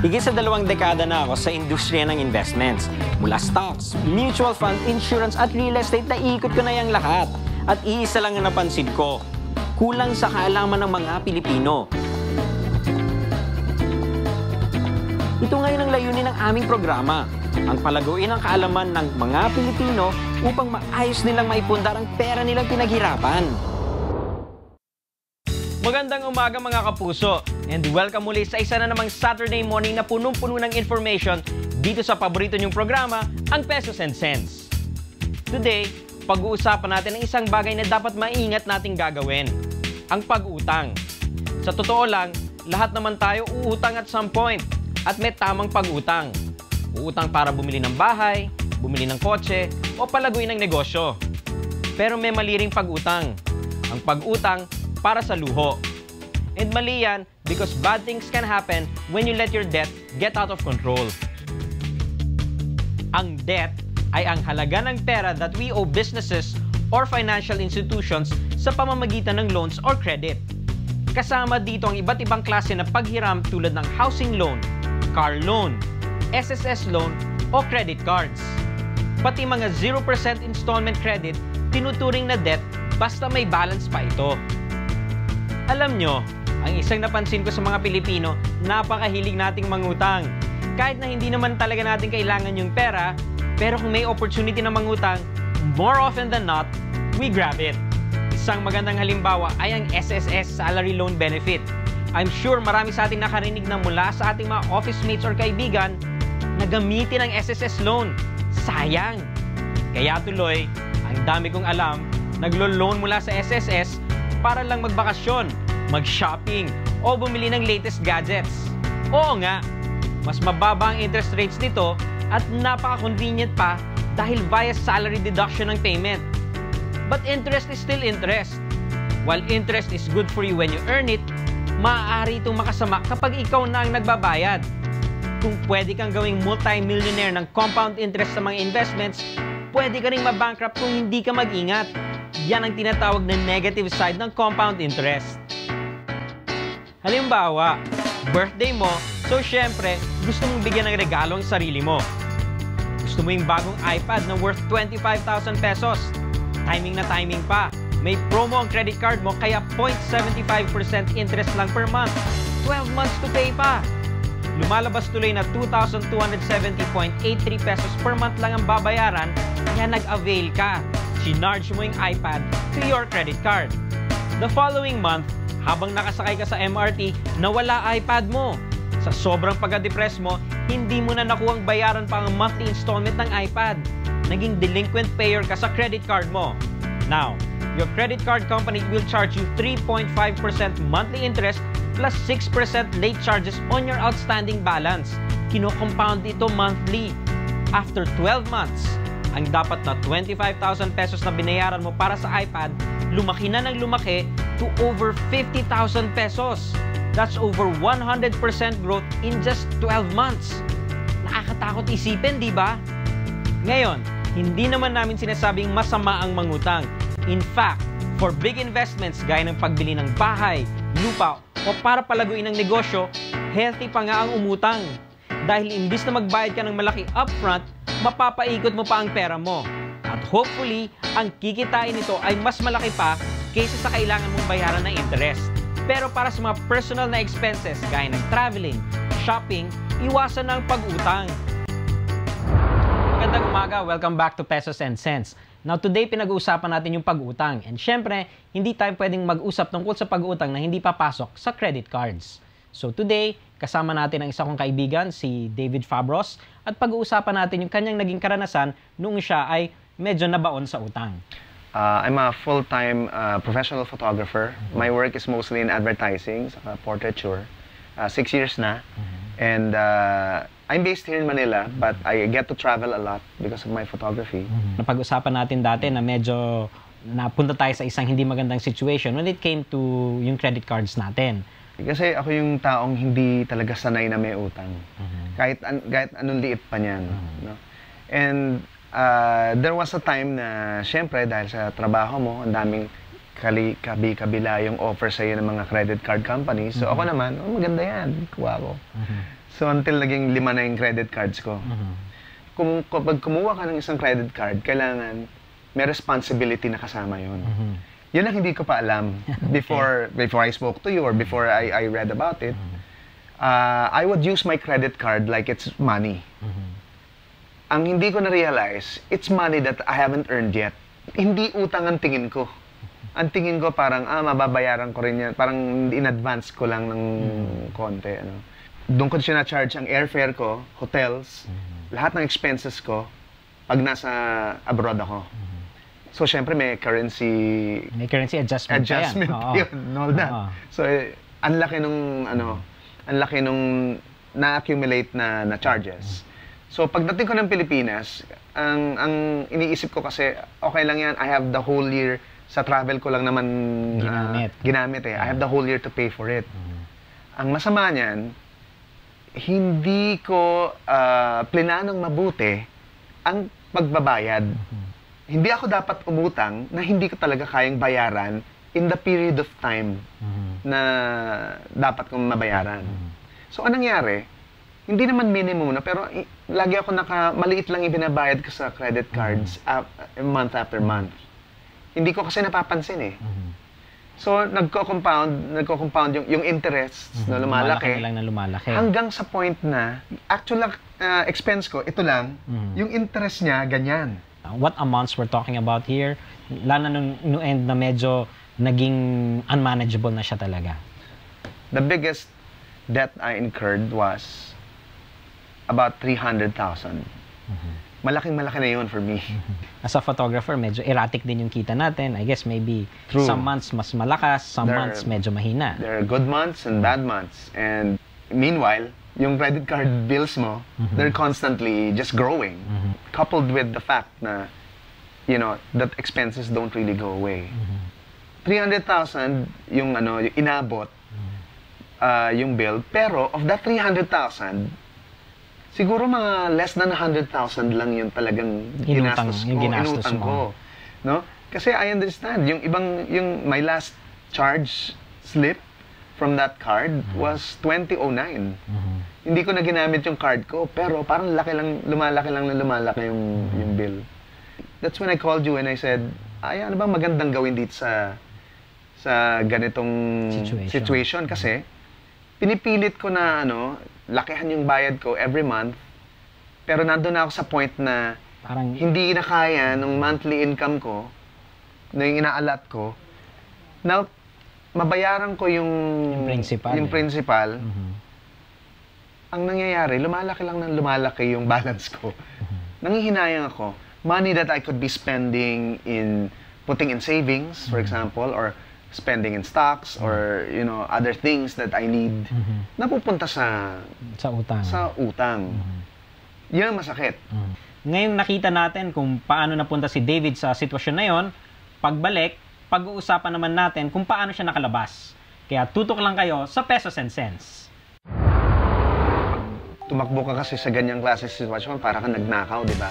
Higit sa 2 dekada na ako sa industriya ng investments. Mula stocks, mutual fund, insurance at real estate, naikot ko na yung lahat. At iisa lang ang napansin ko, kulang sa kaalaman ng mga Pilipino. Ito ngayon ang layunin ng aming programa, ang palaguin ang kaalaman ng mga Pilipino upang maayos nilang maipundar ang pera nilang pinaghirapan. Magandang umaga mga kapuso, and welcome muli sa isa na namang Saturday morning na punong-puno ng information dito sa paborito niyong programa, ang Pesos and Cents. Today, pag-uusapan natin ang isang bagay na dapat maingat nating gagawin, ang pag-utang. Sa totoo lang, lahat naman tayo uutang at some point at may tamang pag-utang. Uutang para bumili ng bahay, bumili ng kotse, o palaguin ng negosyo. Pero may mali ring pag-utang. Ang pag-utang para sa luho. And mali yan because bad things can happen when you let your debt get out of control. Ang debt ay ang halaga ng pera that we owe businesses or financial institutions sa pamamagitan ng loans or credit. Kasama dito ang iba't ibang klase na paghiram tulad ng housing loan, car loan, SSS loan o credit cards. Pati mga 0% installment credit tinuturing na debt basta may balance pa ito. Alam nyo, ang isang napansin ko sa mga Pilipino, napakahilig nating mangutang. Kahit na hindi naman talaga natin kailangan yung pera, pero kung may opportunity na mangutang, more often than not, we grab it. Isang magandang halimbawa ay ang SSS Salary Loan Benefit. I'm sure marami sa ating nakarinig na mula sa ating mga office mates or kaibigan na gamitin ang SSS loan. Sayang! Kaya tuloy, ang dami kong alam, naglo-loan mula sa SSS para lang magbakasyon, mag-shopping, o bumili ng latest gadgets. Oo nga, mas mababa ang interest rates nito at napaka-convenient pa dahil via salary deduction ng payment. But interest is still interest. While interest is good for you when you earn it, maaari itong makasama kapag ikaw na ang nagbabayad. Kung pwede kang gawing multi-millionaire ng compound interest sa mga investments, pwede ka ring mabankrupt kung hindi ka mag-ingat. Yan ang tinatawag na negative side ng compound interest. Halimbawa, birthday mo, so syempre, gusto mong bigyan ng regalo ang sarili mo. Gusto mo yung bagong iPad na worth 25,000 pesos. Timing na timing pa. May promo ang credit card mo kaya 0.75% interest lang per month. 12 months to pay pa. Lumalabas tuloy na 2,270.83 pesos per month lang ang babayaran kaya nag-avail ka. Sinarge mo yung iPad to your credit card. The following month, habang nakasakay ka sa MRT, nawala iPad mo. Sa sobrang pagka-depress mo, hindi mo na nakuhang bayaran pa ang monthly installment ng iPad. Naging delinquent payer ka sa credit card mo. Now, your credit card company will charge you 3.5% monthly interest plus 6% late charges on your outstanding balance. Kino-compound ito monthly. After 12 months, ang dapat na 25,000 pesos na binayaran mo para sa iPad, lumaki na ng lumaki to over 50,000 pesos. That's over 100% growth in just 12 months. Nakakatakot isipin, di ba? Ngayon, hindi naman namin sinasabing masama ang mangutang. In fact, for big investments gaya ng pagbili ng bahay, lupa, o para palaguin ng negosyo, healthy pa nga ang umutang. Dahil imbis na magbayad ka ng malaki upfront, mapapaikot mo pa ang pera mo. At hopefully, ang kikitain nito ay mas malaki pa kaysa sa kailangan mong bayaran ng interest. Pero para sa mga personal na expenses gaya ng traveling, shopping, iwasan na ang pag-utang. Magandang umaga, welcome back to Pesos and Cents. Now today, pinag-uusapan natin yung pag-utang. And syempre, hindi tayo pwedeng mag-usap tungkol sa pag-utang na hindi papasok sa credit cards. So today, kasama natin ang isa kong kaibigan, si David Fabros, at pag-uusapan natin yung kanyang naging karanasan noong siya ay medyo nabaon sa utang. I'm a full-time professional photographer. My work is mostly in advertising, sa portraiture. 6 years na. And I'm based here in Manila, but I get to travel a lot because of my photography. Napag-usapan natin dati na medyo napunta tayo sa isang hindi magandang situation when it came to yung credit cards natin. Kasi ako yung taong hindi talaga sanay na may utang. Kahit anong liit pa niyan. No? And there was a time na, syempre, dahil sa trabaho mo, ang daming kabi-kabila yung offer sa'yo ng mga credit card companies. So ako naman, maganda yan, kuha ko. So until naging 5 na yung credit cards ko. Kapag kumuha ka ng isang credit card, kailangan may responsibility na kasama yun. Yun ang hindi ko pa alam before I spoke to you or before I read about it. I would use my credit card like it's money. Ang hindi ko na-realize, it's money that I haven't earned yet. Hindi utang ang tingin ko. Ang tingin ko parang, mababayaran ko rin yan. Parang in advance ko lang ng konti. Ano. Doon ko siya na-charge ang airfare ko, hotels, lahat ng expenses ko pag nasa abroad ako. So, syempre may currency adjustment yun, and all that. So, ang laki nung, ang laki nung na-accumulate na charges. So, pagdating ko ng Pilipinas, ang iniisip ko kasi, okay lang yan, I have the whole year, sa travel ko lang naman ginamit eh. I have the whole year to pay for it. Ang masama niyan, hindi ko plinanong mabuti ang pagbabayad. Hindi ako dapat umutang na hindi ko talaga kayang bayaran in the period of time na dapat kong mabayaran. So, anong nangyari? Hindi naman minimum na, pero lagi ako maliit lang ibinabayad ko sa credit cards month after month. Hindi ko kasi napapansin eh. So, nagko-compound yung interest na lumalaki. Hanggang sa point na, actual expense ko, ito lang, yung interest niya, ganyan. What amounts we're talking about here, lalo nung end na medyo naging unmanageable na siya talaga? The biggest debt I incurred was about 300,000. Malaking-malaki na yun for me. As a photographer, medyo erratic din yung kita natin. I guess maybe some months mas malakas, some months medyo mahina. There are good months and bad months. And meanwhile, yung credit card bills mo, they're constantly just growing. Coupled with the fact na, that expenses don't really go away. 300,000 yung inabot yung bill, pero of that 300,000, siguro mga less than 100,000 lang yung talagang ginastos ko. No? Kasi I understand, yung my last charge slip from that card was 2009. Hindi ko na ginamit yung card ko, pero parang lumalaki yung bill. That's when I called you and I said, ano bang magandang gawin dito sa ganitong situation? Kasi pinipilit ko na lakihan yung bayad ko every month, pero nandun na ako sa point na parang hindi na kaya ng monthly income ko, na yung inaalat ko, na mabayaran ko yung principal. Ang nangyayari, lumalaki yung balance ko. Nanghihinayang ako. Money that I could be spending in putting in savings, for example, or spending in stocks, or other things that I need, napupunta sa utang. Yun ang masakit. Ngayon nakita natin kung paano napunta si David sa sitwasyon na yon. Pagbalik, pag-uusapan naman natin kung paano siya nakalabas. Kaya tutok lang kayo sa Pesos and Cents. Tumakbo ka kasi sa ganyang klase sitwasyon, para kang nagnakaw, di ba?